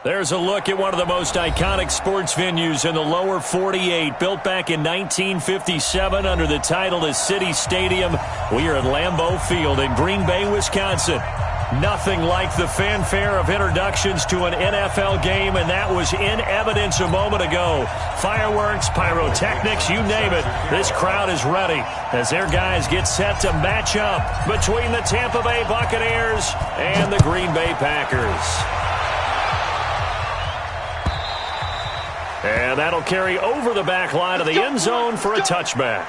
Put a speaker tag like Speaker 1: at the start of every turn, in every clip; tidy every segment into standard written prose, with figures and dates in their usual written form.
Speaker 1: There's a look at one of the most iconic sports venues in the lower 48, built back in 1957 under the title of City Stadium. We are at Lambeau Field in Green Bay, Wisconsin. Nothing like the fanfare of introductions to an NFL game, and that was in evidence a moment ago. Fireworks, pyrotechnics, you name it. This crowd is ready as their guys get set to match up between the Tampa Bay Buccaneers and the Green Bay Packers. And that'll carry over the back line of the end zone for a touchback.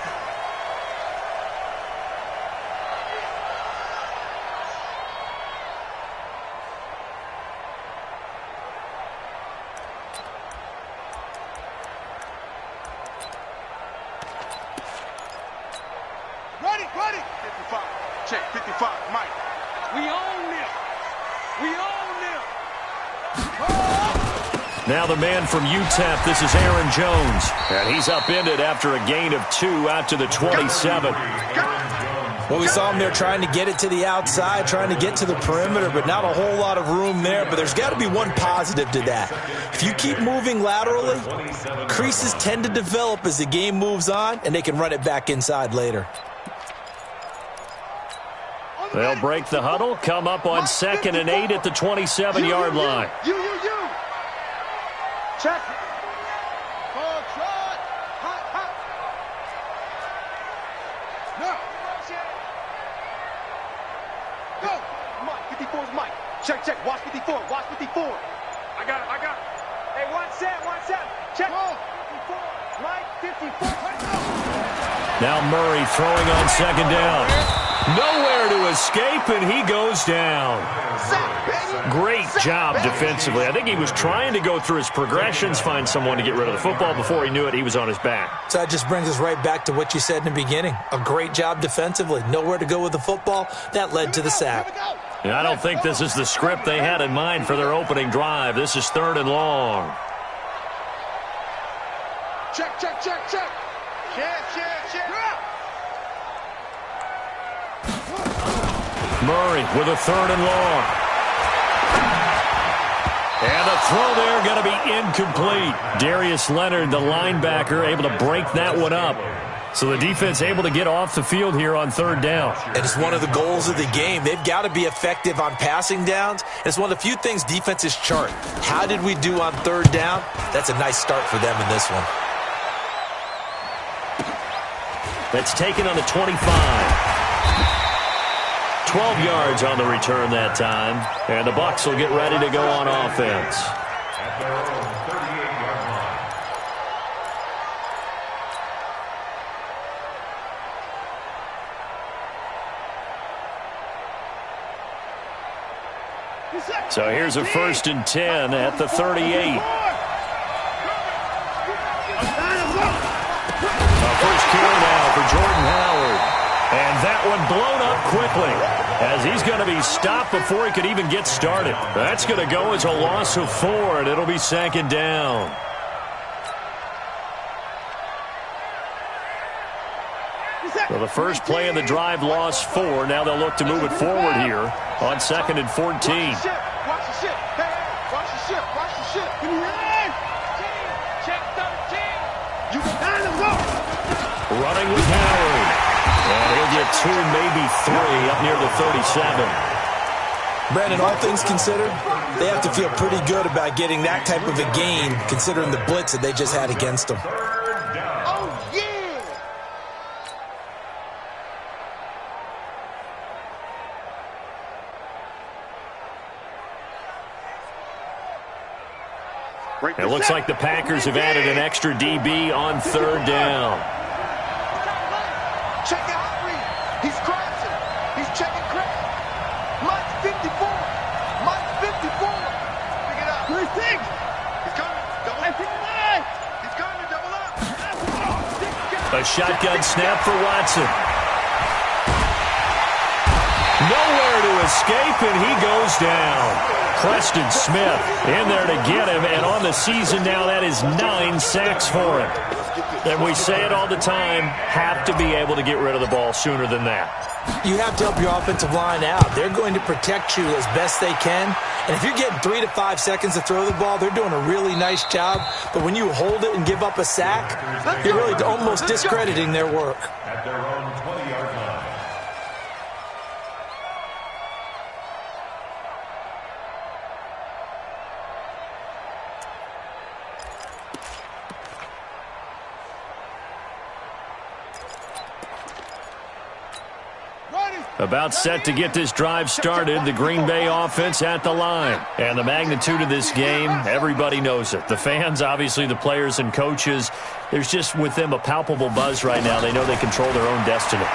Speaker 2: Ready. 55. Check, 55. Mike. We own them. We own them.
Speaker 1: Now the man from UTEP, this is Aaron Jones. And he's upended after a gain of 2 out to the 27.
Speaker 3: Well, we saw him there trying to get it to the outside, trying to get to the perimeter, but not a whole lot of room there. But there's got to be one positive to that. If you keep moving laterally, creases tend to develop as the game moves on, and they can run it back inside later.
Speaker 1: They'll break the huddle, come up on 2nd and 8 at the 27-yard line.
Speaker 2: You. Check. Hot. No. Go. Mike, 54's Mike. Check. Watch 54. I got it. Hey, one set. Check. 54. Mike, 54.
Speaker 1: Now Murray throwing on 2nd down. Nowhere to escape, and he goes down. Great job defensively. I think he was trying to go through his progressions, find someone to get rid of the football. Before he knew it, he was on his back.
Speaker 3: So that just brings us right back to what you said in the beginning. A great job defensively. Nowhere to go with the football. That led to the sack.
Speaker 1: Yeah, I don't think this is the script they had in mind for their opening drive. This is 3rd and long.
Speaker 2: Check.
Speaker 1: Murray with a 3rd and long. And the throw there going to be incomplete. Darius Leonard, the linebacker, able to break that one up. So the defense able to get off the field here on 3rd down.
Speaker 3: And it's one of the goals of the game. They've got to be effective on passing downs. And it's one of the few things defenses chart. How did we do on 3rd down? That's a nice start for them in this one.
Speaker 1: That's taken on the 25. 12 yards on the return that time. And the Bucs will get ready to go on offense. So here's a 1st and 10 at the 38. First carry now for Jordan Howard. And that one blown up quickly as he's going to be stopped before he could even get started. That's going to go as a loss of 4, and it'll be 2nd down. So the first play of the drive lost 4. Now they'll look to move it forward here on 2nd and 14.
Speaker 2: Watch the ship. Watch the ship. Give me your hand. Check 13. You got him, go.
Speaker 1: Running with Howard. And he'll get 2, maybe 3 up near the 37.
Speaker 3: Brandon, all things considered, they have to feel pretty good about getting that type of a gain considering the blitz that they just had against them.
Speaker 2: Oh, yeah.
Speaker 1: It looks like the Packers have added an extra DB on 3rd down.
Speaker 2: Check out Henry. He's crashing. He's checking crash. Mike's 54. Pick it up. 36. He's coming. Double up. He's coming. Double up.
Speaker 1: A shotgun snap for Watson. Nowhere to escape, and he goes down. Preston Smith in there to get him, and on the season now, that is 9 sacks for him. And we say it all the time, have to be able to get rid of the ball sooner than that.
Speaker 3: You have to help your offensive line out. They're going to protect you as best they can. And if you're getting 3 to 5 seconds to throw the ball, they're doing a really nice job. But when you hold it and give up a sack, you're really almost discrediting their work.
Speaker 4: At their own 20-yard line.
Speaker 1: About set to get this drive started, the Green Bay offense at the line. And the magnitude of this game, everybody knows it. The fans, obviously the players and coaches, there's just with them a palpable buzz right now. They know they control their own destiny.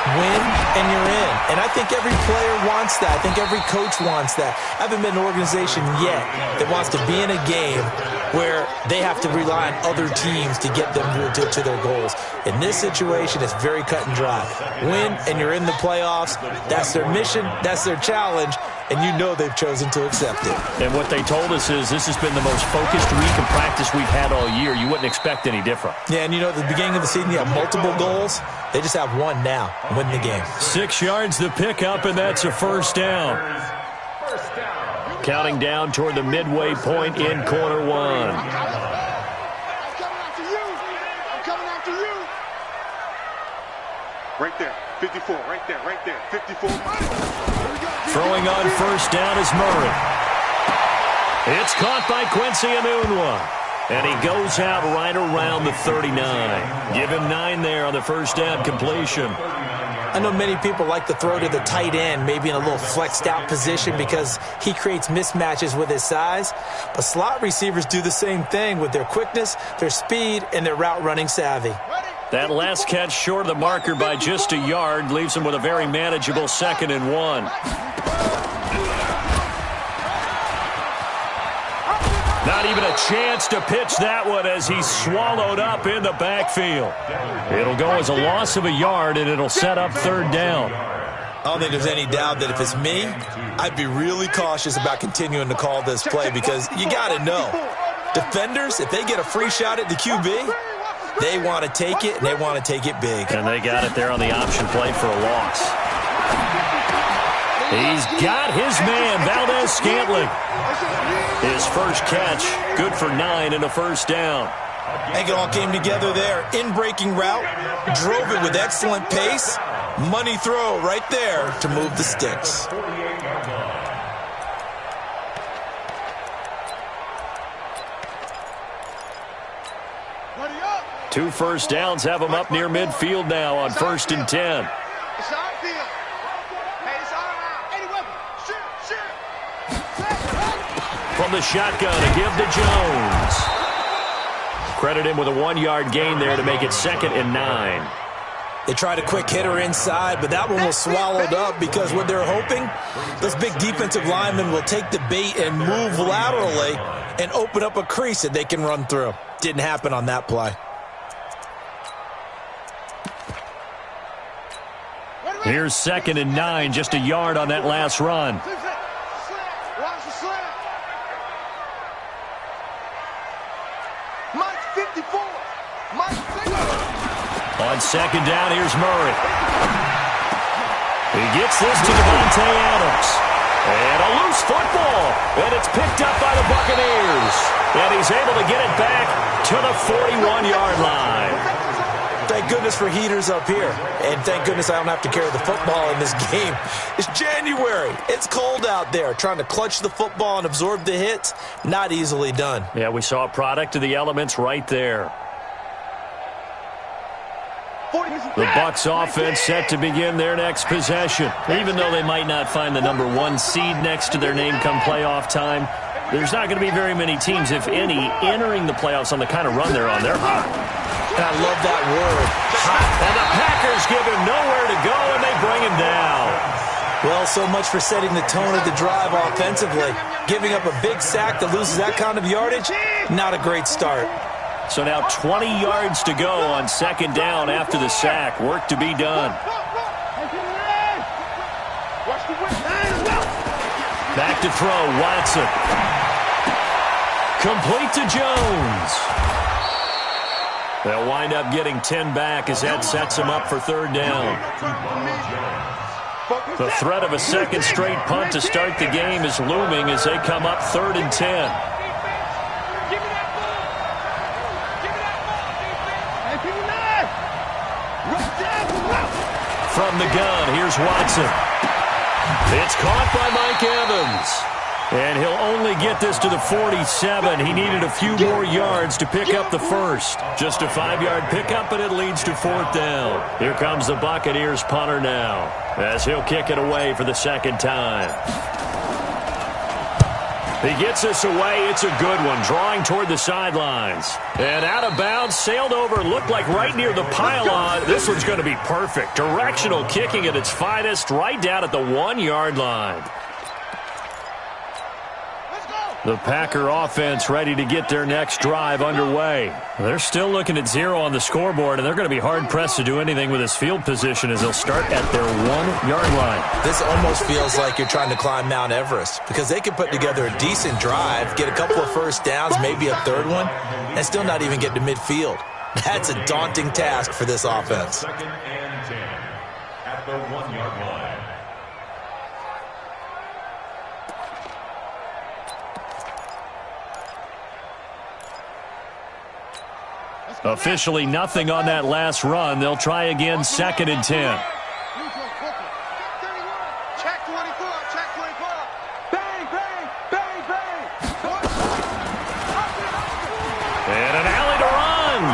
Speaker 3: Win and you're in. And I think every player wants that. I think every coach wants that. I haven't been an organization yet that wants to be in a game where they have to rely on other teams to get them to their goals. In this situation, it's very cut and dry. Win and you're in the playoffs. That's their mission. That's their challenge. And you know they've chosen to accept it.
Speaker 1: And what they told us is this has been the most focused week of practice we've had all year. You wouldn't expect any different.
Speaker 3: Yeah, and you know, at the beginning of the season, you have multiple goals. They just have one now. Win the game.
Speaker 1: 6 yards the pickup, and that's a first down. Counting down toward the midway point in quarter one.
Speaker 2: I'm coming after you. I'm coming after you. Right there. 54. Right there. 54.
Speaker 1: Throwing on first down is Murray. It's caught by Quincy Enunwa. And he goes out right around the 39. Give him 9 there on the first down completion.
Speaker 3: I know many people like to throw to the tight end, maybe in a little flexed out position because he creates mismatches with his size. But slot receivers do the same thing with their quickness, their speed, and their route running savvy.
Speaker 1: That last catch short of the marker by just a yard leaves him with a very manageable 2nd and 1. Not even a chance to pitch that one as he's swallowed up in the backfield. It'll go as a loss of a yard, and it'll set up 3rd down.
Speaker 3: I don't think there's any doubt that if it's me, I'd be really cautious about continuing to call this play because you got to know, defenders, if they get a free shot at the QB, they want to take it, and they want to take it big.
Speaker 1: And they got it there on the option play for a loss. He's got his man, Valdez-Scantling. His first catch, good for 9 and a first down.
Speaker 3: I think it all came together there. In-breaking route, drove it with excellent pace. Money throw right there to move the sticks.
Speaker 1: 2 first downs have him up near midfield now on 1st and 10. From the shotgun, a give to Jones. Credit him with a 1-yard gain there to make it 2nd and 9.
Speaker 3: They tried a quick hitter inside, but that one was swallowed up because what they're hoping, those big defensive linemen will take the bait and move laterally and open up a crease that they can run through. Didn't happen on that play.
Speaker 1: Here's 2nd and 9, just a yard on that last run. On 2nd down, here's Murray. He gets this to Devontae Adams. And a loose football. And it's picked up by the Buccaneers. And he's able to get it back to the 41-yard line.
Speaker 3: Thank goodness for heaters up here. And thank goodness I don't have to carry the football in this game. It's January. It's cold out there. Trying to clutch the football and absorb the hits, not easily done.
Speaker 1: Yeah, we saw a product of the elements right there. The Bucs offense set to begin their next possession. Even though they might not find the number 1 seed next to their name come playoff time, there's not going to be very many teams, if any, entering the playoffs on the kind of run they're on. They're hot.
Speaker 3: And I love that word, hot.
Speaker 1: And the Packers give him nowhere to go, and they bring him down.
Speaker 3: Well, so much for setting the tone of the drive offensively. Giving up a big sack that loses that kind of yardage, not a great start.
Speaker 1: So now 20 yards to go on 2nd down after the sack. Work to be done. Back to throw, Watson. Complete to Jones. They'll wind up getting 10 back as that sets them up for third down. The threat of a second straight punt to start the game is looming as they come up 3rd and 10. From the gun, here's Watson. It's caught by Mike Evans. And he'll only get this to the 47. He needed a few more yards to pick up the first. Just a 5-yard pickup, and it leads to 4th down. Here comes the Buccaneers punter now, as he'll kick it away for the second time. He gets this away. It's a good one, drawing toward the sidelines. And out of bounds, sailed over, looked like right near the pylon. This one's going to be perfect. Directional kicking at its finest, right down at the 1-yard line. The Packer offense ready to get their next drive underway. They're still looking at 0 on the scoreboard, and they're going to be hard-pressed to do anything with his field position as they'll start at their 1-yard line.
Speaker 3: This almost feels like you're trying to climb Mount Everest because they can put together a decent drive, get a couple of first downs, maybe a third one, and still not even get to midfield. That's a daunting task for this offense.
Speaker 4: 2nd and 10 at the 1-yard line.
Speaker 1: Officially nothing on that last run. They'll try again, 2nd and 10.
Speaker 2: Check 24, check 24. Bang, bang, bang, bang.
Speaker 1: And an alley to run.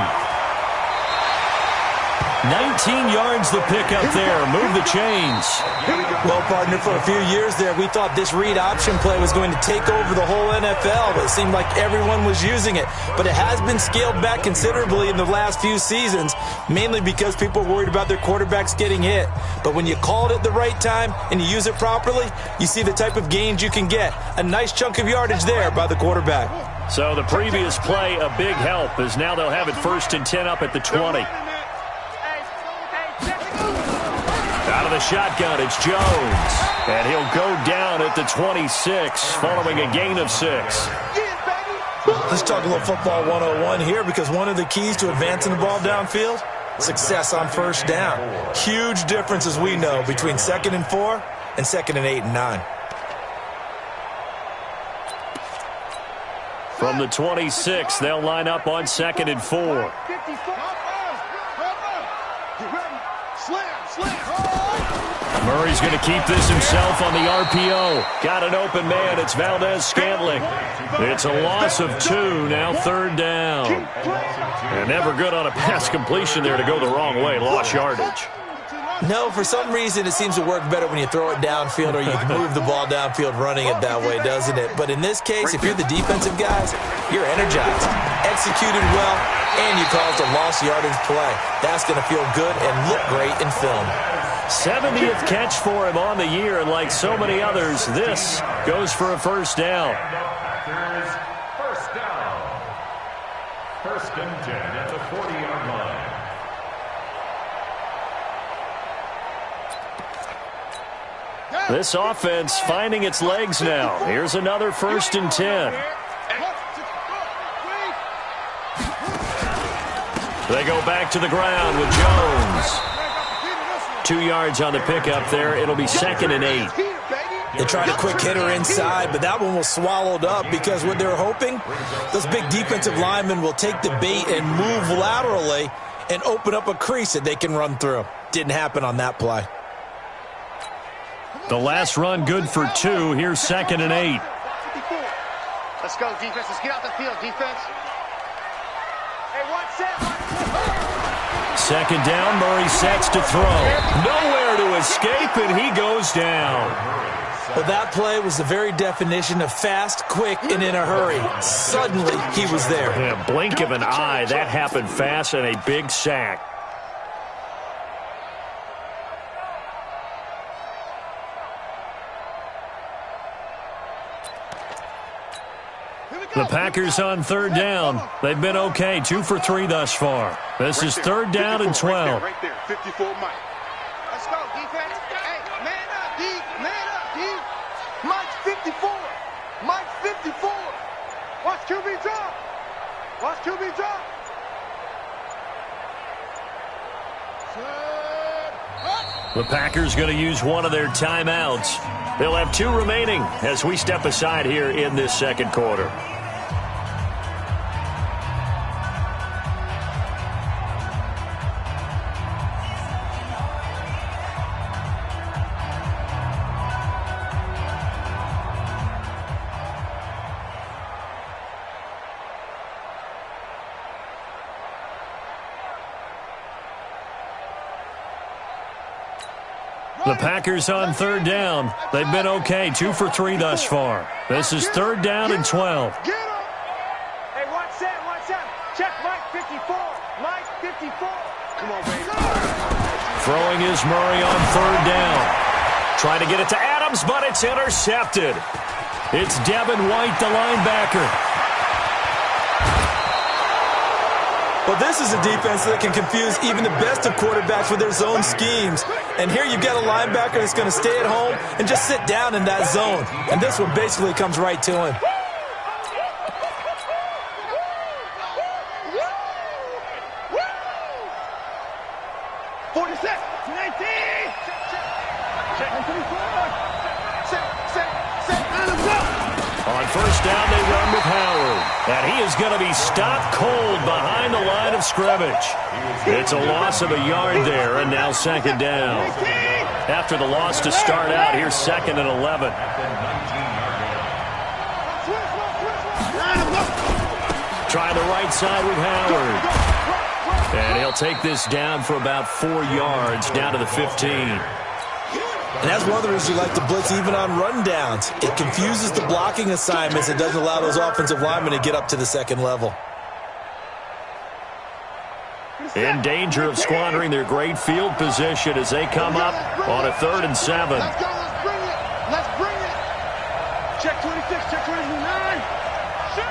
Speaker 1: 19 yards the pickup there. Move the chains.
Speaker 3: Well, partner, for a few years there, we thought this read option play was going to take over the whole NFL. It seemed like everyone was using it. But it has been scaled back considerably in the last few seasons, mainly because people are worried about their quarterbacks getting hit. But when you call it at the right time and you use it properly, you see the type of gains you can get. A nice chunk of yardage there by the quarterback.
Speaker 1: So the previous play, a big help, as now they'll have it 1st and 10 up at the 20. Out of the shotgun, it's Jones. And he'll go down at the 26, following a gain of 6.
Speaker 3: Let's talk a little football 101 here, because one of the keys to advancing the ball downfield, success on first down. Huge difference, as we know, between 2nd and 4 and 2nd and 8 and 9.
Speaker 1: From the 26, they'll line up on 2nd and 4. Murray's going to keep this himself on the RPO. Got an open man. It's Valdez-Scantling. It's a loss of 2, now 3rd down. And never good on a pass completion there to go the wrong way. Lost yardage.
Speaker 3: No, for some reason it seems to work better when you throw it downfield or you can move the ball downfield running it that way, doesn't it? But in this case, if you're the defensive guys, you're energized, executed well, and you caused a lost yardage play. That's going to feel good and look great in film.
Speaker 1: 70th catch for him on the year, and like so many others, this goes for a first down.
Speaker 4: First down. 1st and 10 at the 40-yard line.
Speaker 1: This offense finding its legs now. Here's another 1st and 10. They go back to the ground with Jones. 2 yards on the pickup there. It'll be 2nd and 8.
Speaker 3: They tried a quick hitter inside, but that one was swallowed up because what they're hoping, those big defensive linemen will take the bait and move laterally and open up a crease that they can run through. Didn't happen on that play.
Speaker 1: The last run good for 2. Here's 2nd and 8.
Speaker 2: Let's go, defense. Let's get out the field, defense. Hey, 1 set.
Speaker 1: 2nd down, Murray sets to throw. Nowhere to escape, and he goes down.
Speaker 3: Well, that play was the very definition of fast, quick, and in a hurry. Suddenly, he was there.
Speaker 1: Yeah, blink of an eye, that happened fast, and a big sack. The Packers on 3rd down. They've been okay, 2 for 3 thus far. This is 3rd down and 12.
Speaker 2: Right there, 54 Mike. Let's go, defense. Hey, man up, D. Man up, D. Mike's 54. QB drop.
Speaker 1: The Packers going to use one of their timeouts. They'll have 2 remaining as we step aside here in this second quarter. The Packers on third down. They've been okay, 2 for 3 thus far. This is third down and 12.
Speaker 2: Hey, watch that. Check Mike 54. Mike 54. Come on, baby.
Speaker 1: Throwing is Murray on third down. Trying to get it to Adams, but it's intercepted. It's Devin White, the linebacker.
Speaker 3: Well, this is a defense that can confuse even the best of quarterbacks with their zone schemes. And here you've got a linebacker that's going to stay at home and just sit down in that zone. And this one basically comes right to him.
Speaker 1: On first down, they run with Howard. And he is going to be stopped cold behind the line of scrimmage. It's a loss of a yard there, and now second down. After the loss to start out, here's 2nd and 11. Trying the right side with Howard. And he'll take this down for about 4 yards, down to the 15.
Speaker 3: And that's one of the reasons you like to blitz even on rundowns. It confuses the blocking assignments. It doesn't allow those offensive linemen to get up to the second level.
Speaker 1: In danger of squandering their great field position as they come up on a 3rd and 7.
Speaker 2: Let's go. Let's bring it. Check 26. Check 29. Shoot.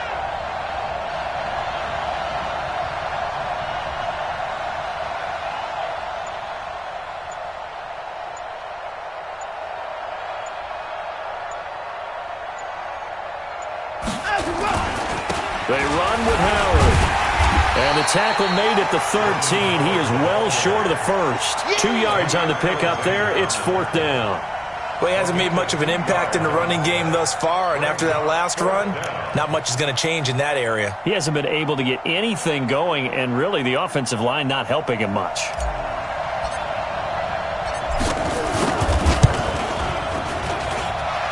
Speaker 1: They run with Howard. And the tackle made at the 13. He is well short of the first. 2 yards on the pickup there. It's 4th down.
Speaker 3: Well, he hasn't made much of an impact in the running game thus far. And after that last run, not much is going to change in that area.
Speaker 1: He hasn't been able to get anything going, and really the offensive line not helping him much.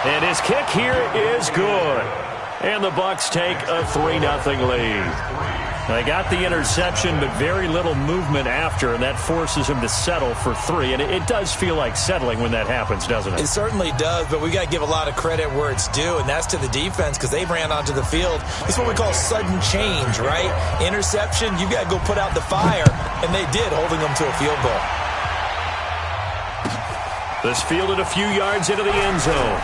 Speaker 1: And his kick here is good. And the Bucs take a 3-0 lead. They got the interception, but very little movement after, and that forces him to settle for 3. And it does feel like settling when that happens, doesn't it?
Speaker 3: It certainly does, but we got to give a lot of credit where it's due, and that's to the defense because they ran onto the field. It's what we call sudden change, right? Interception, you got to go put out the fire, and they did, holding them to a field goal.
Speaker 1: This fielded a few yards into the end zone.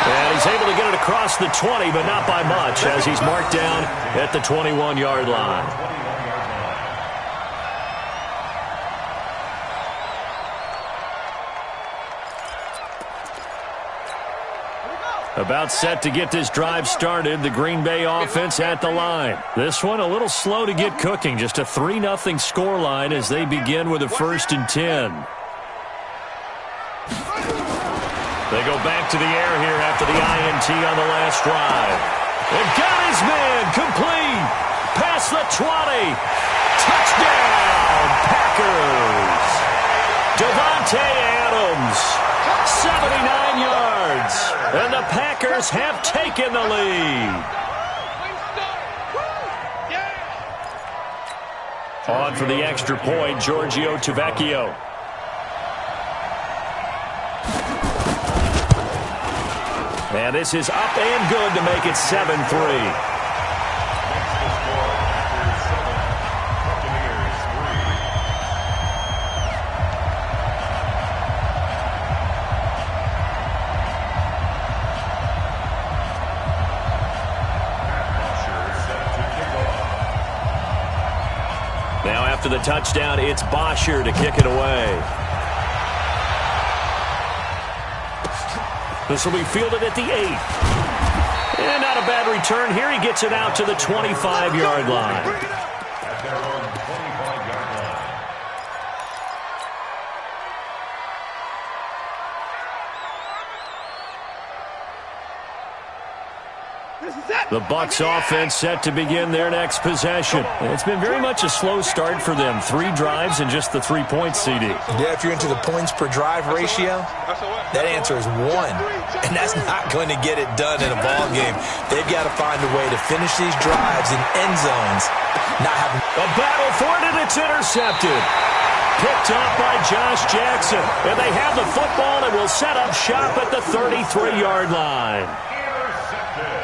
Speaker 1: And he's able to get it across the 20, but not by much, as he's marked down at the 21-yard line. About set to get this drive started, the Green Bay offense at the line. This one a little slow to get cooking, just a 3-0 scoreline as they begin with a 1st and 10. They go back to the air here after the INT on the last drive. And got his man complete. Past the 20. Touchdown, Packers. Davante Adams, 79 yards. And the Packers have taken the lead. On for the extra point, Giorgio Tavecchio. And this is up and good to make it 7-3. Now after the touchdown, it's Bosher to kick it away. This will be fielded at the 8. And not a bad return here. He gets it out to the 25-yard line.
Speaker 4: At their own 25-yard line.
Speaker 1: The Bucs offense set to begin their next possession. It's been very much a slow start for them. 3 drives and just the 3 points, CD.
Speaker 3: Yeah, if you're into the points per drive ratio, that answer is 1. And that's not going to get it done in a ball game. They've got to find a way to finish these drives in end zones. Not having
Speaker 1: a battle for it, and it's intercepted. Picked off by Josh Jackson. And they have the football and will set up shop at the 33-yard line.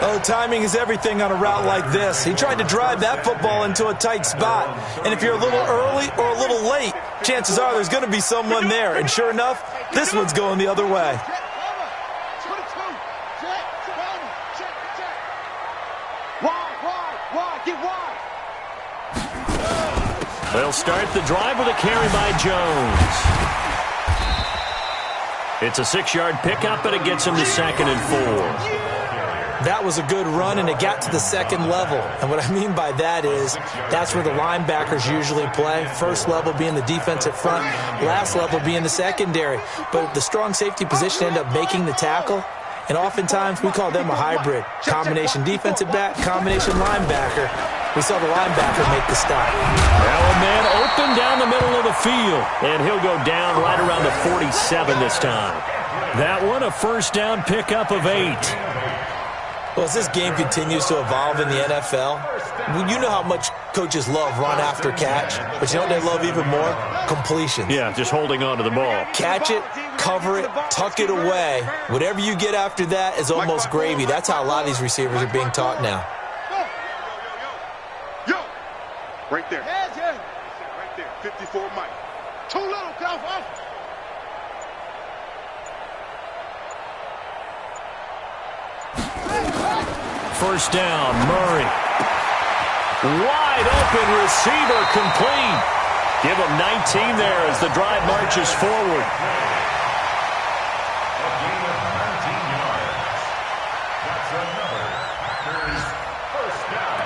Speaker 3: Oh, timing is everything on a route like this. He tried to drive that football into a tight spot. And if you're a little early or a little late, chances are there's going to be someone there. And sure enough, this one's going the other way.
Speaker 1: They'll start the drive with a carry by Jones. It's a 6-yard pickup, and it gets him to 2nd and 4.
Speaker 3: That was a good run, and it got to the second level. And what I mean by that is that's where the linebackers usually play. First level being the defensive front, last level being the secondary. But the strong safety position ended up making the tackle. And oftentimes we call them a hybrid. Combination defensive back, combination linebacker. We saw the linebacker make the stop.
Speaker 1: Now a man open down the middle of the field. And he'll go down right around the 47 this time. That one a first down pickup of 8.
Speaker 3: Well, as this game continues to evolve in the NFL, you know how much coaches love run after catch, but you know what they love even more? Completions.
Speaker 1: Yeah, just holding on to the ball.
Speaker 3: Catch it, cover it, tuck it away. Whatever you get after that is almost gravy. That's how a lot of these receivers are being taught now.
Speaker 2: Yo! Right there. Right there. 54 Mike. Too little, Calvin.
Speaker 1: First down, Murray. Wide open receiver, complete. Give him 19 there as the drive marches forward.
Speaker 4: A gain of 19 yards. That's another Packers first down.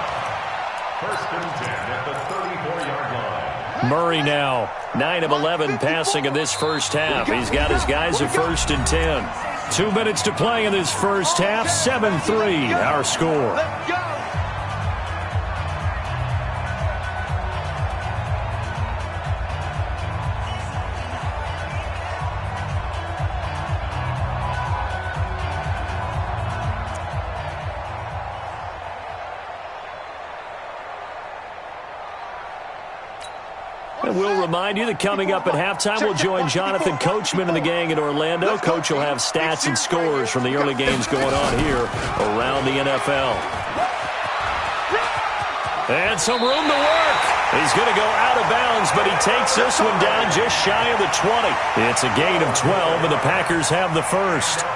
Speaker 4: 1st and 10 at the 34-yard line.
Speaker 1: Murray now, 9 of 11 passing in this first half. He's got his guys a 1st and 10. 2 minutes to play in this first half. 7-3, our score. And we'll remind you that coming up at halftime, we'll join Jonathan Coachman and the gang in Orlando. Coach will have stats and scores from the early games going on here around the NFL. And some room to work. He's going to go out of bounds, but he takes this one down just shy of the 20. It's a gain of 12, and the Packers have the first.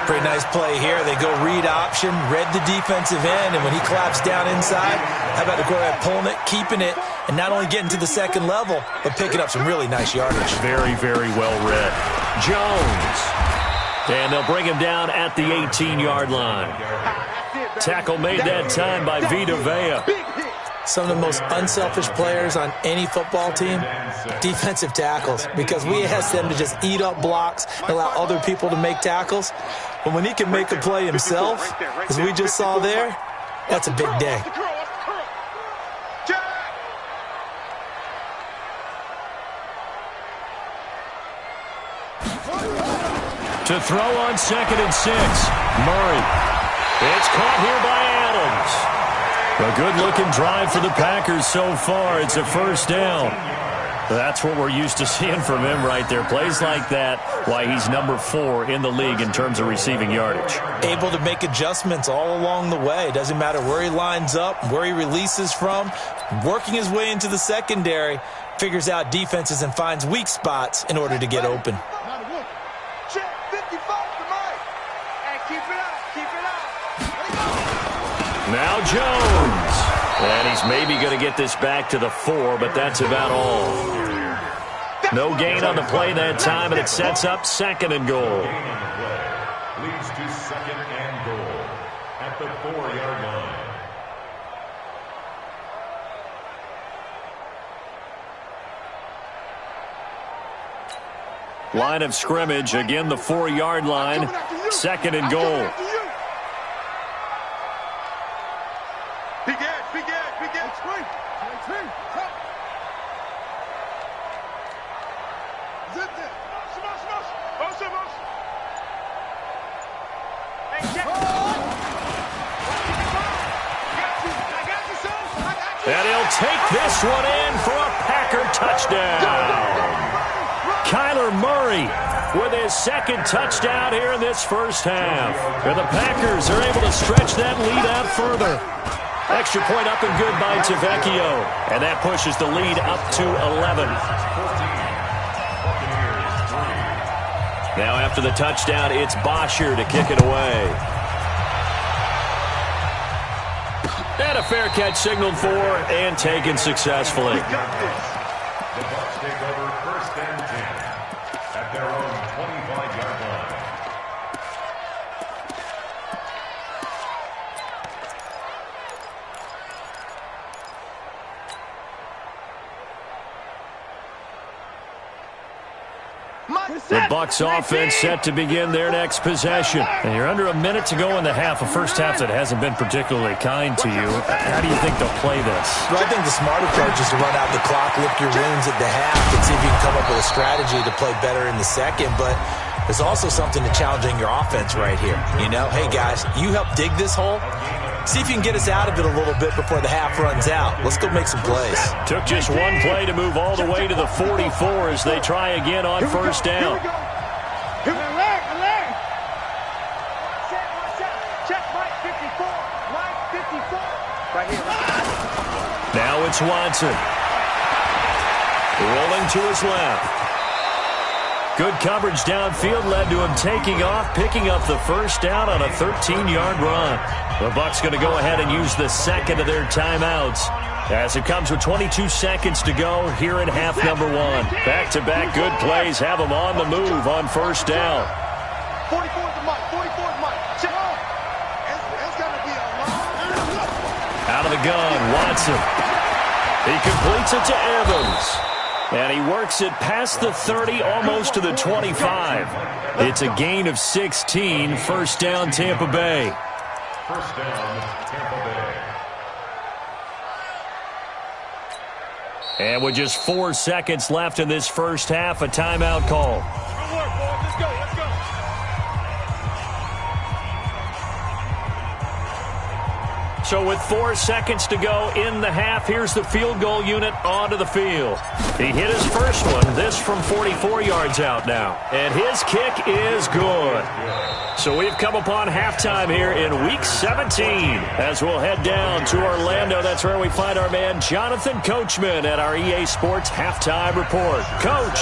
Speaker 3: Pretty nice play here. They go read option, read the defensive end, and when he collapsed down inside, how about the quarterback pulling it, keeping it, and not only getting to the second level, but picking up some really nice yardage.
Speaker 1: Very, very well read. Jones. And they'll bring him down at the 18-yard line. Tackle made that time by Vita Vea.
Speaker 3: Some of the most unselfish players on any football team, defensive tackles, because we ask them to just eat up blocks and allow other people to make tackles. But when he can make a play himself, as we just saw there, that's a big day.
Speaker 1: To throw on 2nd and 6, Murray. It's caught here by Adams. A good-looking drive for the Packers so far. It's a first down. That's what we're used to seeing from him right there. Plays like that, why he's number 4 in the league in terms of receiving yardage.
Speaker 3: Able to make adjustments all along the way. Doesn't matter where he lines up, where he releases from. Working his way into the secondary, figures out defenses and finds weak spots in order to get open.
Speaker 1: Now Jones. And he's maybe going to get this back to the 4, but that's about all. No gain on the play that time, and it sets up 2nd and goal.
Speaker 4: Leads to 2nd and goal at at the 4-yard line.
Speaker 1: Line of scrimmage, again the 4-yard line, 2nd and goal.
Speaker 2: Big edge, big edge, big edge. Zip there.
Speaker 1: And he'll take this one in for a Packer touchdown. Kyler Murray with his 2nd touchdown here in this first half. And the Packers are able to stretch that lead out further. Extra point up and good by Tavecchio. And that pushes the lead up to 11. Now after the touchdown, it's Bosher to kick it away. And a fair catch signaled for and taken successfully.
Speaker 4: The Bucs take over 1st and 10 at their own 25-yard line.
Speaker 1: The Bucs offense set to begin their next possession. And you're under a minute to go in the half, a first half that hasn't been particularly kind to you. How do you think they'll play this?
Speaker 3: Well, I think the smart approach is to run out the clock, lick your wounds at the half, and see if you can come up with a strategy to play better in the second. But there's also something to challenging your offense right here. You know, hey, guys, you help dig this hole. See if you can get us out of it a little bit before the half runs out. Let's go make some plays.
Speaker 1: Took just one play to move all the way to the 44 as they try again on first down. Now it's Watson. Rolling to his left. Good coverage downfield led to him taking off, picking up the first down on a 13-yard run. The Bucs going to go ahead and use the 2nd of their timeouts as it comes with 22 seconds to go here in half number 1. Back-to-back good plays have them on the move on first down.
Speaker 2: 44's the mic, 44's mic. Check on. It's got to be a long.
Speaker 1: Out of the gun, Watson. He completes it to Evans. And he works it past the 30, almost to the 25. It's a gain of 16, first down Tampa Bay.
Speaker 4: First down, Tampa Bay.
Speaker 1: And with just 4 seconds left in this first half, a timeout call.
Speaker 2: Good work, boys. Let's go, let's go.
Speaker 1: So with 4 seconds to go in the half, here's the field goal unit onto the field. He hit his first one, this from 44 yards out now. And his kick is good. So we've come upon halftime here in Week 17 as we'll head down to Orlando. That's where we find our man Jonathan Coachman at our EA Sports Halftime Report. Coach.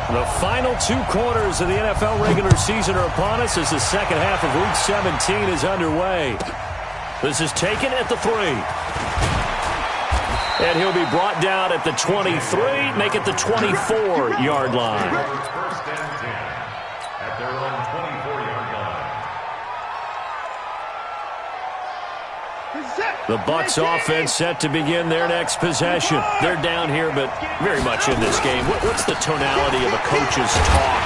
Speaker 1: The final 2 quarters of the NFL regular season are upon us as the second half of Week 17 is underway. This is taken at the 3. And he'll be brought down at the 23, make it the 24-yard line.
Speaker 4: First and 10 at their own 24-yard line.
Speaker 1: The Bucs offense set to begin their next possession. They're down here, but very much in this game. What's the tonality of a coach's talk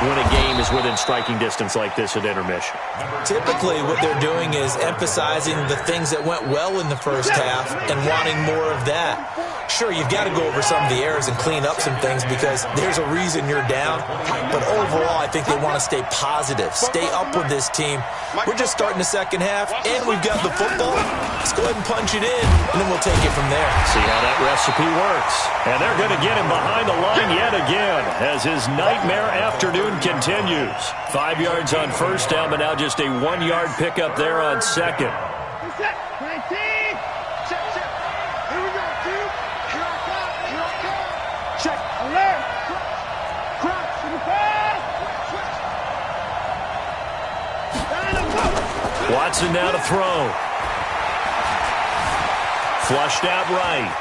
Speaker 1: when a game is within striking distance like this at intermission?
Speaker 3: Typically, what they're doing is emphasizing the things that went well in the first half and wanting more of that. Sure, you've got to go over some of the errors and clean up some things because there's a reason you're down. But overall, I think they want to stay positive, stay up with this team. We're just starting the second half, and we've got the football. Let's go ahead and punch it in, and then we'll take it from there.
Speaker 1: See how that recipe works. And they're going to get him behind the line yet again as his nightmare afternoon continues. 5 yards on first down, but now just a 1-yard pickup there on second. Watson now to throw. Flushed out right.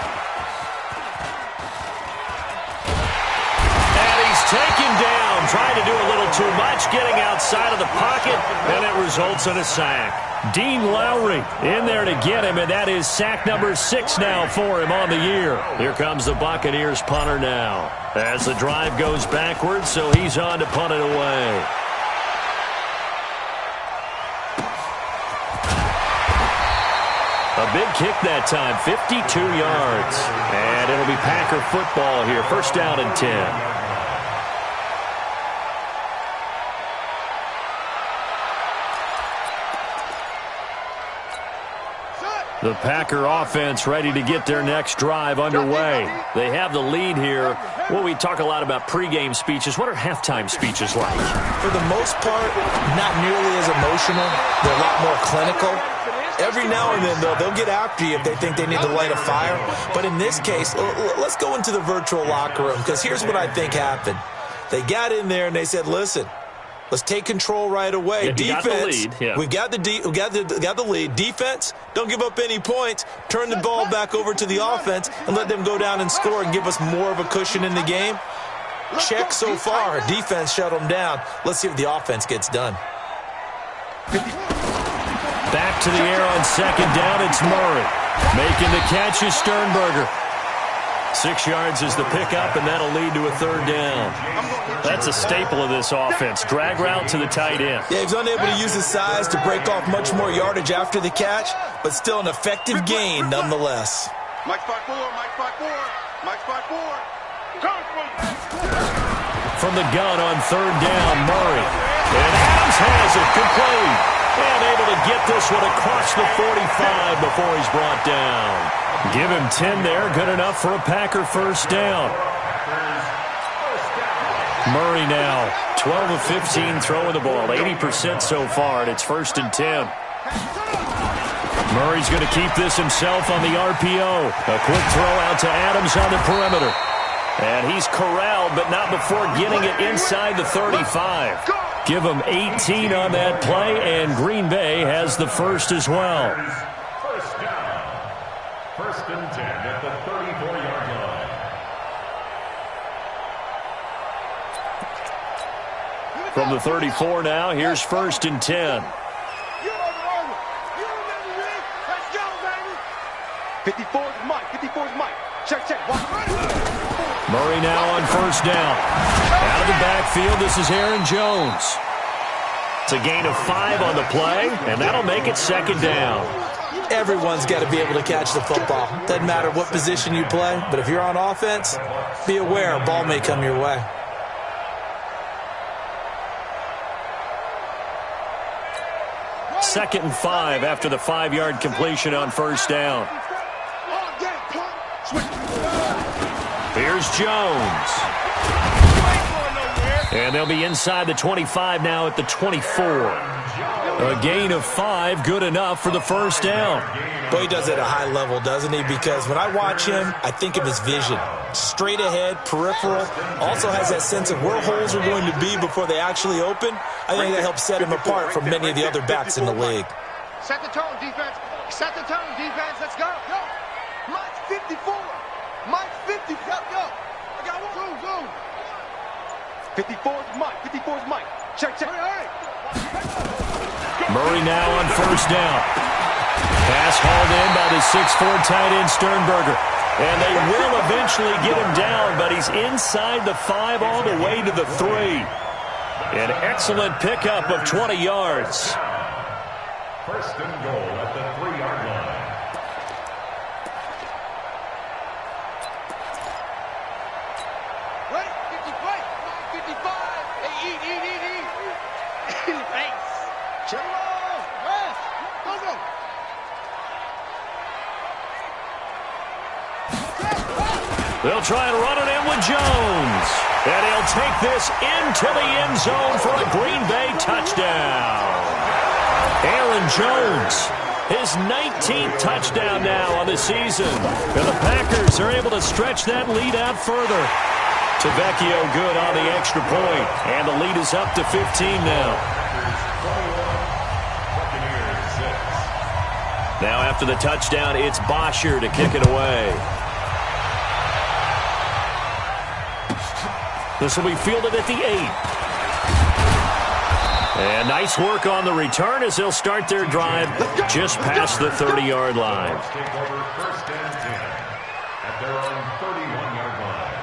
Speaker 1: And he's taken down trying to do a little too much, getting outside of the pocket, and it results in a sack. Dean Lowry in there to get him, and that is sack number 6 now for him on the year. Here comes the Buccaneers punter now, as the drive goes backwards, so he's on to punt it away. A big kick that time, 52 yards. And it'll be Packer football here, first down and 10. The Packer offense ready to get their next drive underway. They have the lead here. Well, we talk a lot about pregame speeches. What are halftime speeches like?
Speaker 3: For the most part, not nearly as emotional. They're a lot more clinical. Every now and then, though, they'll get after you if they think they need to light a fire. But in this case, let's go into the virtual locker room, because here's what I think happened. They got in there and they said, listen, let's take control right away.
Speaker 1: Yeah,
Speaker 3: defense,
Speaker 1: got the lead. Yeah.
Speaker 3: we got the lead. Defense, don't give up any points. Turn the ball back over to the offense and let them go down and score and give us more of a cushion in the game. Check so far. Defense shut them down. Let's see if the offense gets done.
Speaker 1: Back to the air on second down, it's Murray. Making the catch is Sternberger. 6 yards is the pickup, and that'll lead to a third down. That's a staple of this offense. Drag route to the tight end.
Speaker 3: Yeah, he's unable to use his size to break off much more yardage after the catch, but still an effective gain nonetheless.
Speaker 2: Mike 5-4, Mike 5-4, Mike 5-4.
Speaker 1: From the gun on third down, Murray. And Adams has it, complete. And able to get this one across the 45 before he's brought down. Give him 10 there, good enough for a Packer first down. Murray now, 12 of 15 throwing the ball, 80% so far, and it's first and 10. Murray's going to keep this himself on the RPO. A quick throw out to Adams on the perimeter. And he's corralled, but not before getting it inside the 35. Give him 18 on that play, and Green Bay has the first as well.
Speaker 4: First down. First and 10 at the 34-yard line.
Speaker 1: From the 34 now, here's first and 10.
Speaker 2: 54's Mike, 54's Mike. Check.
Speaker 1: Murray now on first down. Out of the backfield, this is Aaron Jones. It's a gain of 5 on the play, and that'll make it second down.
Speaker 3: Everyone's got to be able to catch the football. Doesn't matter what position you play, but if you're on offense, be aware a ball may come your way.
Speaker 1: Second and 5 after the 5-yard completion on first down. Here's Jones. And they'll be inside the 25 now at the 24. A gain of 5, good enough for the first down.
Speaker 3: Boy, he does it at a high level, doesn't he? Because when I watch him, I think of his vision. Straight ahead, peripheral. Also has that sense of where holes are going to be before they actually open. I think that helps set him apart from many of the other backs in the league.
Speaker 2: Set the tone, defense. Set the tone, defense. Let's go. Mike's 54. Mike's 50. Go. I got one. Go. 54's Mike. 54's Mike. Check. Hurry.
Speaker 1: Murray now on first down. Pass hauled in by the 6'4" tight end Sternberger. And they will eventually get him down, but he's inside the 5 all the way to the 3. An excellent pickup of 20 yards.
Speaker 4: First and goal at the 3-yard line.
Speaker 2: Ready? 55. Hey, eat. Thanks. Chill out. Rest. Go.
Speaker 1: They'll try and run it in with Jones. And he'll take this into the end zone for a Green Bay touchdown. Aaron Jones, his 19th touchdown now on the season. And the Packers are able to stretch that lead out further. Tavecchio good on the extra point. And the lead is up to 15 now. Now after the touchdown, it's Bosher to kick it away. This will be fielded at the 8. And nice work on the return as they'll start their drive just past the 30-yard line.
Speaker 4: Take over first and 10 at their own 31-yard line.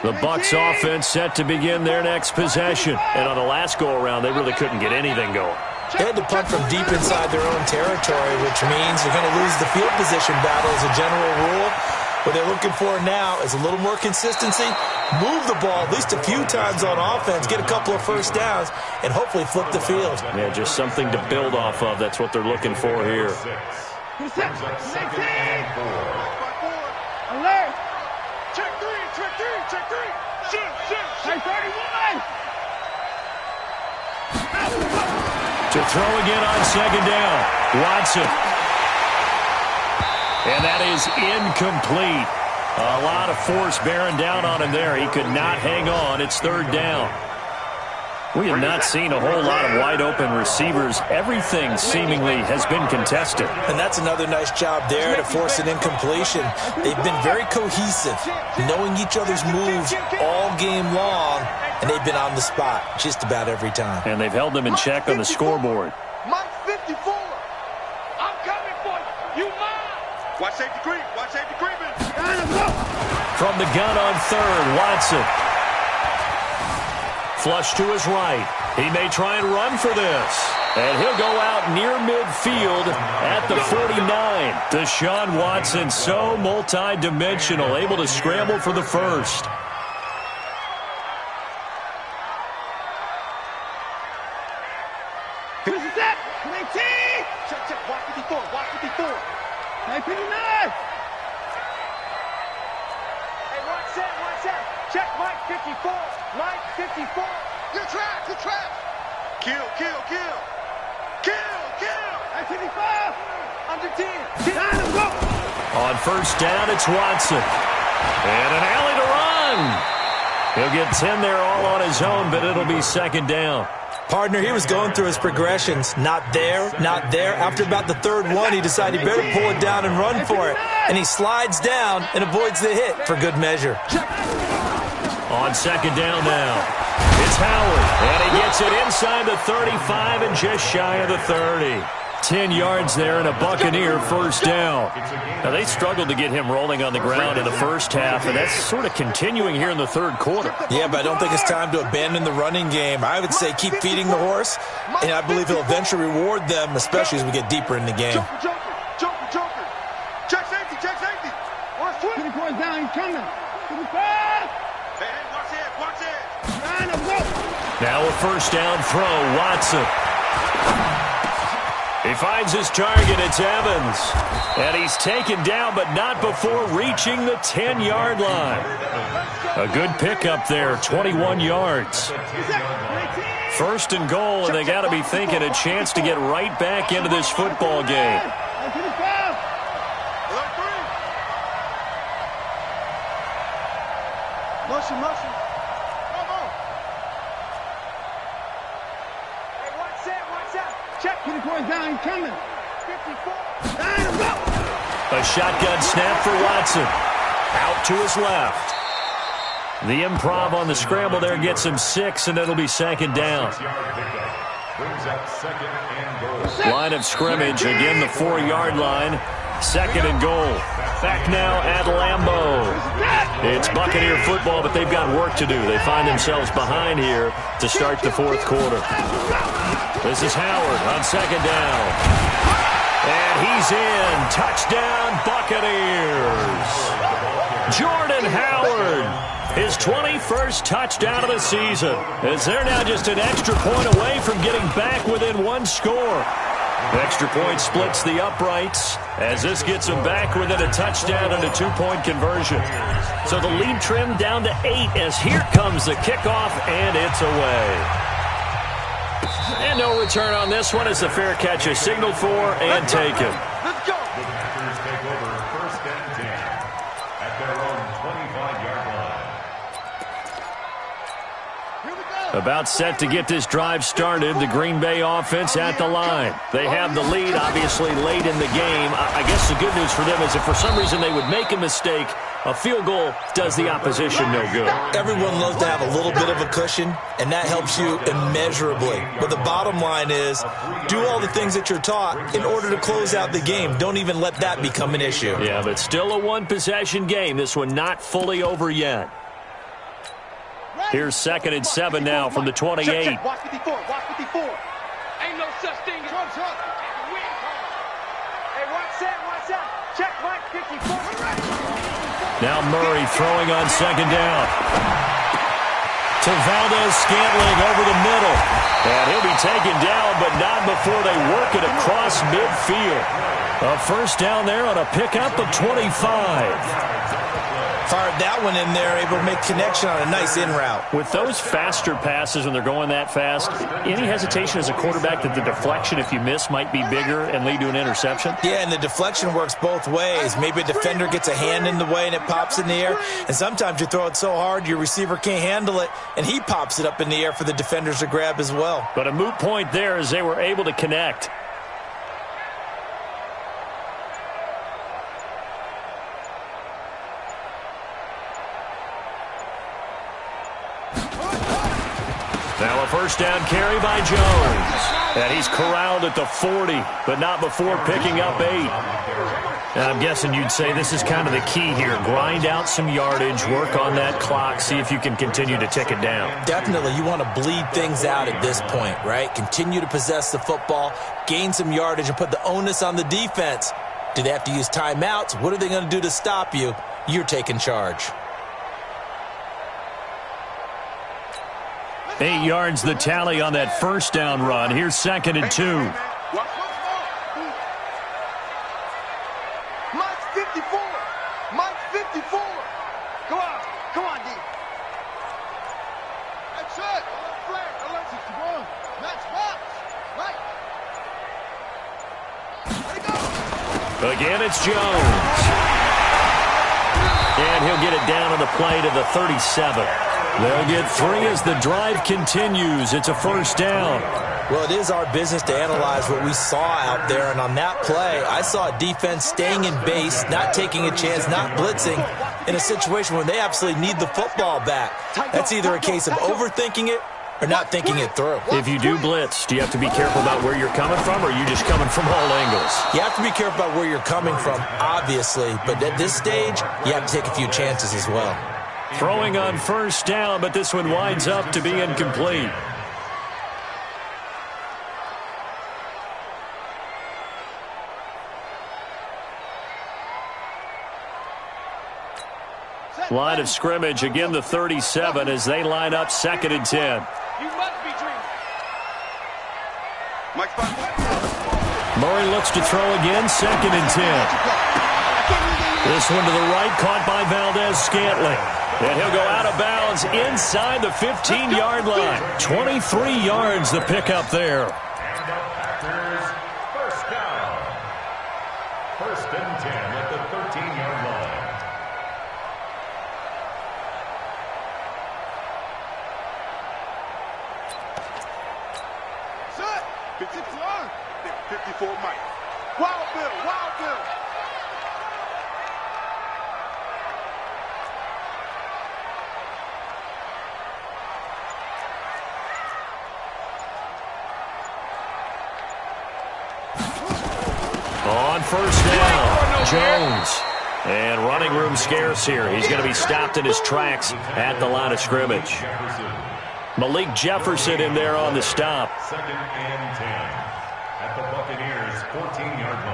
Speaker 1: The Bucs offense set to begin their next possession. And on the last go-around, they really couldn't get anything going.
Speaker 3: They had to punt from deep inside their own territory, which means you're going to lose the field position battle as a general rule. What they're looking for now is a little more consistency, move the ball at least a few times on offense, get a couple of first downs, and hopefully flip the field.
Speaker 1: Yeah, just something to build off of. That's what they're looking for here.
Speaker 4: Brings up second and 4.
Speaker 2: Alert! Check three, check three, check three. Shoot. Hey, 31.
Speaker 1: To throw again on second down. Watson. And that is incomplete. A lot of force bearing down on him there. He could not hang on. It's third down. We have not seen a whole lot of wide-open receivers. Everything seemingly has been contested.
Speaker 3: And that's another nice job there to force an incompletion. They've been very cohesive, knowing each other's moves all game long, and they've been on the spot just about every time.
Speaker 1: And they've held them in check on the scoreboard.
Speaker 2: Mike 54. I'm coming for you. You mine. Watch safety green. Watch safety green.
Speaker 1: From the gun on third, Watson. Flush to his right. He may try and run for this. And he'll go out near midfield at the 49. Deshaun Watson, so multi-dimensional, able to scramble for the first.
Speaker 2: Check. Watch 54. Watch 54. Hey, 59. Hey, watch that. Check Mike 54. Mike 54. You're trapped. Kill. Hey, 55. Under 10. Time to go.
Speaker 1: On first down, it's Watson. And an alley to run. He'll get 10 there all on his own, but it'll be second down.
Speaker 3: Partner, he was going through his progressions. Not there. After about the third one, he decided he better pull it down and run for it. And he slides down and avoids the hit for good measure.
Speaker 1: On second down now, it's Howard. And he gets it inside the 35 and just shy of the 30. 10 yards there and a Buccaneer first down. Now, they struggled to get him rolling on the ground in the first half, and that's sort of continuing here in the third quarter.
Speaker 3: Yeah, but I don't think it's time to abandon the running game. I would say keep feeding the horse, and I believe he'll eventually reward them, especially as we get deeper in the game.
Speaker 2: Joker. Check safety. Watch 20 points down. He's coming. 55. Hey, watch it.
Speaker 1: Now a first down throw, Watson. He finds his target, it's Evans. And he's taken down, but not before reaching the 10-yard line. A good pickup there, 21 yards. First and goal, and they got to be thinking a chance to get right back into this football game.
Speaker 2: Motion. Come on. Hey, watch that. Check. 20 points down. He's coming. 54.
Speaker 1: A shotgun snap for Watson. Out to his left. The improv on the scramble there gets him 6, and it'll be second down.
Speaker 4: Brings up second and goal.
Speaker 1: Line of scrimmage, again the 4-yard line. Second and goal. Back now at Lambeau. It's Buccaneer football, but they've got work to do. They find themselves behind here to start the fourth quarter. This is Howard on second down. And he's in. Touchdown, Buccaneers. Jordan Howard, his 21st touchdown of the season. As they're now just an extra point away from getting back within one score. The extra point splits the uprights as this gets them back within a touchdown and a 2-point conversion. So the lead trimmed down to 8 as here comes the kickoff, and it's away. And no return on this one as the fair catch is signaled for and taken.
Speaker 2: Let's go.
Speaker 4: The Packers take over first and 10 at their own 25-yard line.
Speaker 2: Here we go.
Speaker 1: About set to get this drive started, the Green Bay offense at the line. They have the lead, obviously, late in the game. I guess the good news for them is if for some reason they would make a mistake, A field goal does the opposition no good.
Speaker 3: Everyone loves to have a little bit of a cushion, and that helps you immeasurably. But the bottom line is, do all the things that you're taught in order to close out the game. Don't even let that become an issue.
Speaker 1: Yeah, but still a one-possession game. This one not fully over yet. Here's 2nd and 7 now from the 28.
Speaker 2: Check. Watch 54. Watch 54. Ain't no such thing. Hey, watch that. Check, Mike, 54.
Speaker 1: Now Murray throwing on 2nd down. To Valdez-Scantling over the middle. And he'll be taken down, but not before they work it across midfield. A first down there on a pickup of 25.
Speaker 3: Fired that one in there, able to make connection on a nice in route.
Speaker 1: With those faster passes when they're going that fast, any hesitation as a quarterback that the deflection, if you miss, might be bigger and lead to an interception?
Speaker 3: Yeah, and the deflection works both ways. Maybe a defender gets a hand in the way and it pops in the air. And sometimes you throw it so hard your receiver can't handle it, and he pops it up in the air for the defenders to grab as well.
Speaker 1: But a moot point there as they were able to connect. Now a first down carry by Jones. And he's corralled at the 40, but not before picking up 8. And I'm guessing you'd say this is kind of the key here. Grind out some yardage, work on that clock, see if you can continue to tick it down.
Speaker 3: Definitely. You want to bleed things out at this point, right? Continue to possess the football, gain some yardage, and put the onus on the defense. Do they have to use timeouts? What are they going to do to stop you? You're taking charge.
Speaker 1: 8 yards the tally on that first down run. Here's 2nd and 2.
Speaker 2: Mike's 54. Mike's 54. Come on, D. That's it. Flag. 61. Match box. Mike. Let it go.
Speaker 1: Again, it's Jones. And he'll get it down on the play to the 37. They'll get 3 as the drive continues. It's a first down.
Speaker 3: Well, it is our business to analyze what we saw out there, and on that play, I saw a defense staying in base, not taking a chance, not blitzing, in a situation where they absolutely need the football back. That's either a case of overthinking it or not thinking it through.
Speaker 1: If you do blitz, do you have to be careful about where you're coming from, or are you just coming from all angles?
Speaker 3: You have to be careful about where you're coming from, obviously, but at this stage, you have to take a few chances as well.
Speaker 1: Throwing on first down, but this one winds up to be incomplete. Line of scrimmage, again the 37 as they line up 2nd and 10.
Speaker 2: You must be dreaming. Mike,
Speaker 1: Murray looks to throw again, 2nd and 10. This one to the right, caught by Valdez-Scantling. And he'll go out of bounds inside the 15-yard line. 23 yards the pickup there.
Speaker 4: And the Packers first down. 1st and 10 at the 13-yard line.
Speaker 2: Set. 54 Mike. Wild Bill.
Speaker 1: On first down, Jones. And running room scarce here. He's going to be stopped in his tracks at the line of scrimmage. Malik Jefferson in there on the stop.
Speaker 4: 2nd and 10 at the Buccaneers' 14-yard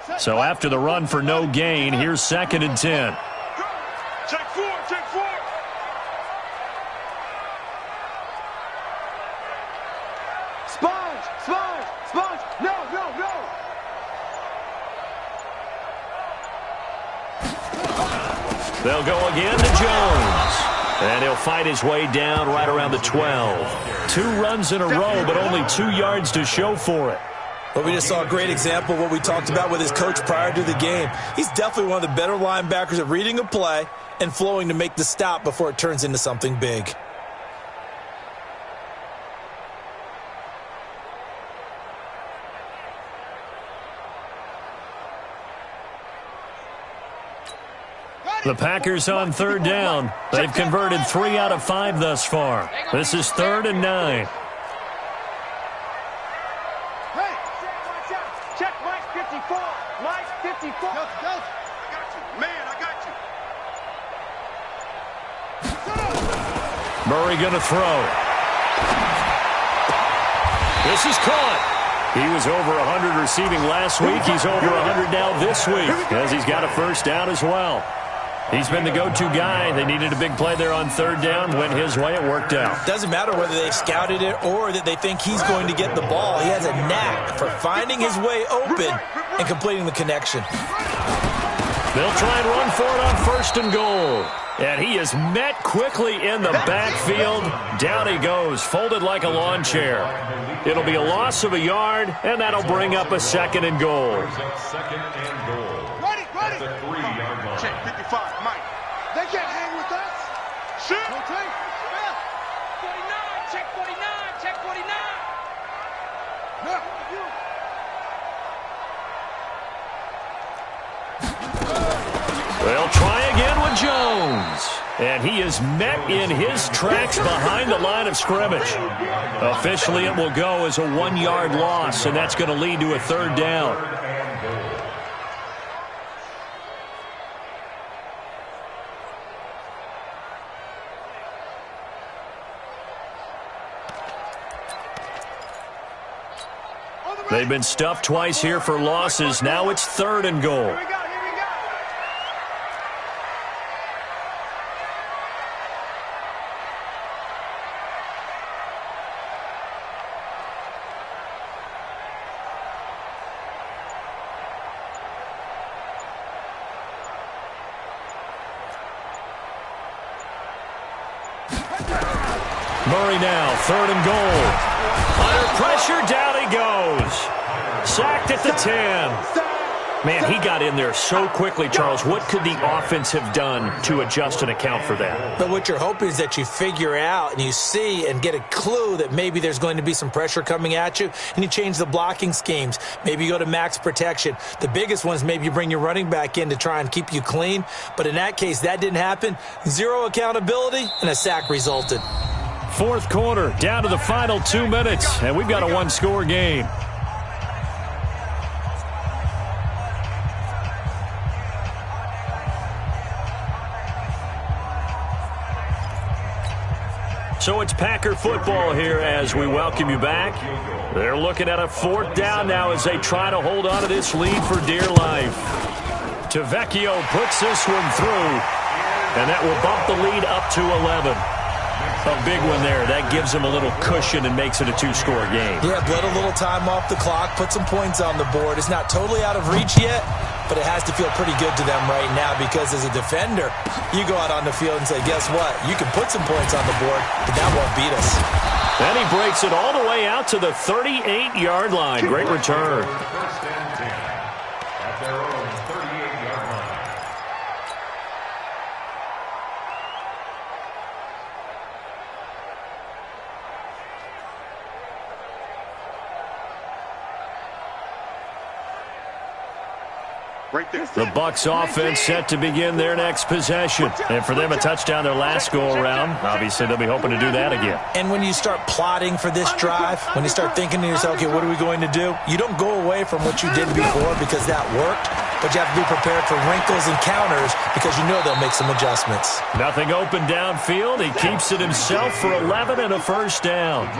Speaker 4: line.
Speaker 1: So after the run for no gain, here's 2nd and 10.
Speaker 2: Check 4. Sponge. No.
Speaker 1: They'll go again to Jones. And he'll fight his way down right around the 12. 2 runs in a row, but only 2 yards to show for it.
Speaker 3: Well, we just saw a great example of what we talked about with his coach prior to the game. He's definitely one of the better linebackers at reading a play and flowing to make the stop before it turns into something big.
Speaker 1: The Packers on third down. They've converted 3 out of 5 thus far. This is 3rd and 9.
Speaker 2: Hey, watch out. Check Mike 54. Mike 54. Go. I got you. Man, I got you.
Speaker 1: Murray going to throw. This is caught. He was over 100 receiving last week. He's over 100 now this week as he's got a first down as well. He's been the go-to guy. They needed a big play there on third down. Went his way. It worked out.
Speaker 3: Doesn't matter whether they've scouted it or that they think he's going to get the ball. He has a knack for finding his way open and completing the connection.
Speaker 1: They'll try and run for it on 1st and goal. And he is met quickly in the backfield. Down he goes, folded like a lawn chair. It'll be a loss of a yard, and that'll bring up a 2nd and goal.
Speaker 4: Second and goal.
Speaker 2: Ready.
Speaker 4: The 3-yard line.
Speaker 2: Check 55, Mike. They can't hang with us. Shoot. Okay.
Speaker 5: 49, check 49, check 49.
Speaker 2: No, you.
Speaker 1: They'll try again with Jones. And he is met in his tracks behind the line of scrimmage. Officially, it will go as a 1-yard loss, and that's going to lead to a 3rd down. They've been stuffed twice here for losses. Now it's 3rd and goal.
Speaker 2: Here we go.
Speaker 1: Murray now, 3rd and goal. Under pressure, down he goes. Sacked at the 10. Man, he got in there so quickly, Charles. What could the offense have done to adjust and account for that?
Speaker 3: But what you're hoping is that you figure out and you see and get a clue that maybe there's going to be some pressure coming at you, and you change the blocking schemes. Maybe you go to max protection. The biggest one is maybe you bring your running back in to try and keep you clean. But in that case, that didn't happen. 0 accountability, and a sack resulted.
Speaker 1: 4th quarter, down to the final 2 minutes, and we've got a 1-score game. So it's Packer football here as we welcome you back. They're looking at a 4th down now as they try to hold on to this lead for dear life. Tavecchio puts this one through, and that will bump the lead up to 11. A big one there. That gives them a little cushion and makes it a 2-score game.
Speaker 3: Yeah, bled a little time off the clock, put some points on the board. It's not totally out of reach yet, but it has to feel pretty good to them right now because as a defender, you go out on the field and say, guess what? You can put some points on the board, but that won't beat us.
Speaker 1: And he breaks it all the way out to the 38-yard line. Great return.
Speaker 4: 1st and 10 at their own 38-yard line.
Speaker 2: Right there.
Speaker 1: The Bucs offense set to begin their next possession. And for them, a touchdown their last go-around. Obviously, they'll be hoping to do that again.
Speaker 3: And when you start plotting for this drive, when you start thinking to yourself, okay, what are we going to do? You don't go away from what you did before because that worked, but you have to be prepared for wrinkles and counters because you know they'll make some adjustments.
Speaker 1: Nothing open downfield. He keeps it himself for 11 and a first down.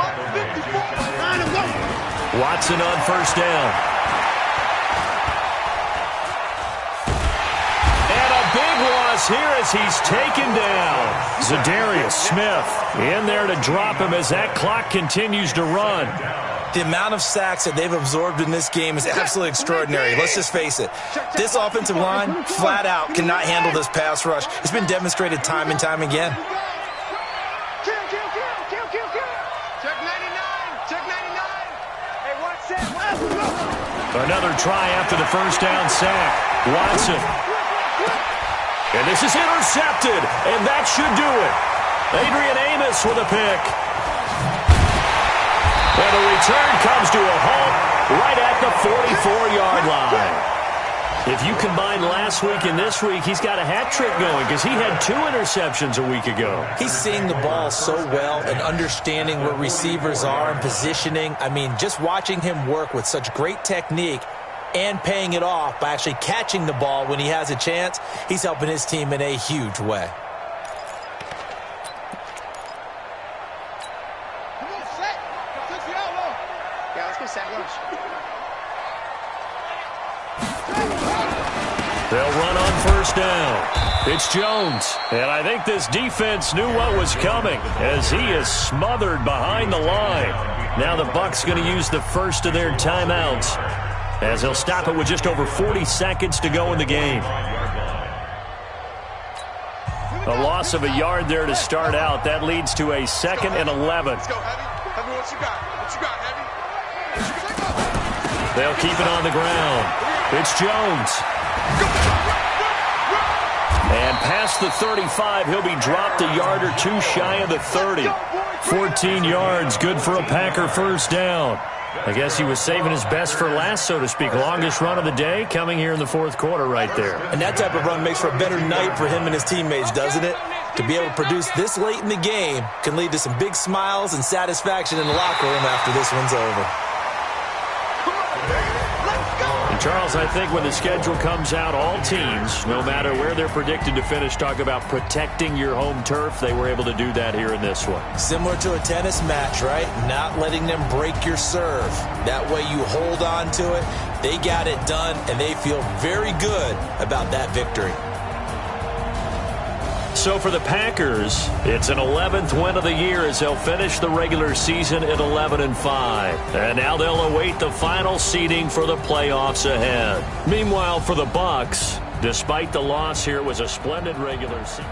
Speaker 1: Watson on first down. Big loss here as he's taken down. Zadarius Smith in there to drop him as that clock continues to run.
Speaker 3: The amount of sacks that they've absorbed in this game is absolutely extraordinary. Let's just face it. This offensive line, flat out, cannot handle this pass rush. It's been demonstrated time and time again.
Speaker 2: Kill. Check 99. Check 99. Hey, watch that.
Speaker 1: Another try after the first down sack. Watson. And this is intercepted, and that should do it. Adrian Amos with a pick. And the return comes to a halt right at the 44-yard line. If you combine last week and this week, he's got a hat trick going because he had 2 interceptions a week ago.
Speaker 3: He's seeing the ball so well and understanding where receivers are and positioning. I mean, just watching him work with such great technique and paying it off by actually catching the ball when he has a chance, he's helping his team in a huge way.
Speaker 2: Come on, set. Took you out long. Yeah, let's go set lunch.
Speaker 1: They'll run on first down. It's Jones. And I think this defense knew what was coming as he is smothered behind the line. Now the Bucs going to use the first of their timeouts as they'll stop it with just over 40 seconds to go in the game. A loss of a yard there to start out. That leads to a 2nd and 11.
Speaker 2: Let's go, Heavy. Heavy, what you got? What you got, Heavy?
Speaker 1: They'll keep it on the ground. It's Jones. And past the 35, he'll be dropped a yard or 2 shy of the 30. 14 yards, good for a Packer first down. I guess he was saving his best for last, so to speak. Longest run of the day coming here in the 4th quarter right there.
Speaker 3: And that type of run makes for a better night for him and his teammates, doesn't it? To be able to produce this late in the game can lead to some big smiles and satisfaction in the locker room after this one's over.
Speaker 1: And Charles, I think when the schedule comes out, all teams, no matter where they're predicted to finish, talk about protecting your home turf. They were able to do that here in this one.
Speaker 3: Similar to a tennis match, right? Not letting them break your serve. That way you hold on to it. They got it done, and they feel very good about that victory.
Speaker 1: So for the Packers, it's an 11th win of the year as they'll finish the regular season at 11-5. And now they'll await the final seeding for the playoffs ahead. Meanwhile, for the Bucs, despite the loss here, it was a splendid regular season.